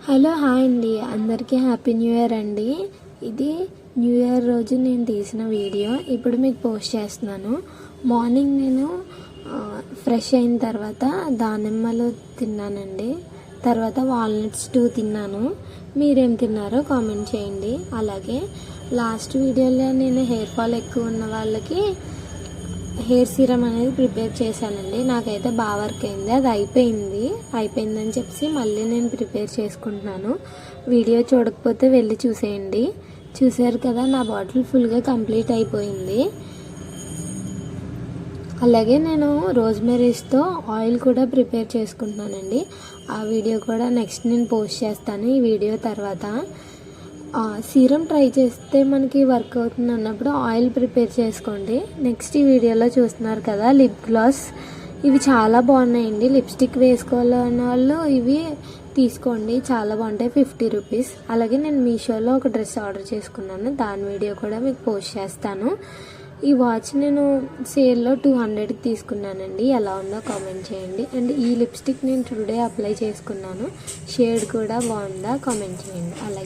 Hello hi అండి, అందరికీ happy new year అండి. ఇది న్యూ ఇయర్ రోజు నేను తీసిన వీడియో ఇప్పుడు మీకు పోస్ట్ చేస్తున్నాను. మార్నింగ్ నేను ఫ్రెష్ అయిన తర్వాత దానిమ్మలు తిన్నానండి. తర్వాత వాల్నట్స్ 2 తిన్నాను. మీరేం తిన్నారో కామెంట్ చేయండి. అలాగే లాస్ట్ వీడియోలో నేను హెయిర్ ఫాల్ ఎక్కువ ఉన్న వాళ్ళకి హెయిర్ సీరం అనేది ప్రిపేర్ చేశానండి. నాకైతే బాగా వర్క్ అయింది. అది అయిపోయిందని చెప్పి మళ్ళీ నేను ప్రిపేర్ చేసుకుంటున్నాను. వీడియో చూడకపోతే వెళ్ళి చూసేయండి. చూసారు కదా, నా బాటిల్ ఫుల్గా కంప్లీట్ అయిపోయింది. అలాగే నేను రోజ్మెరీస్తో ఆయిల్ కూడా ప్రిపేర్ చేసుకుంటున్నానండి. ఆ వీడియో కూడా నెక్స్ట్ నేను పోస్ట్ చేస్తాను ఈ వీడియో తర్వాత. సీరం ట్రై చేస్తే మనకి వర్క్ అవుతుంది అన్నప్పుడు ఆయిల్ ప్రిపేర్ చేసుకోండి. నెక్స్ట్ ఈ వీడియోలో చూస్తున్నారు కదా, లిప్ గ్లాస్. ఇవి చాలా బాగున్నాయండి. లిప్స్టిక్ వేసుకోవాలన్న వాళ్ళు ఇవి తీసుకోండి, చాలా బాగుంటాయి. 50 రూపీస్. అలాగే నేను మీషోలో ఒక డ్రెస్ ఆర్డర్ చేసుకున్నాను, దాని వీడియో కూడా మీకు పోస్ట్ చేస్తాను. ఈ వాచ్ నేను సేల్లో 200కి తీసుకున్నానండి. ఎలా ఉందో కామెంట్ చేయండి. అండ్ ఈ లిప్స్టిక్ నేను టుడే అప్లై చేసుకున్నాను. షేడ్ కూడా బాగుందా కామెంట్ చేయండి. అలాగే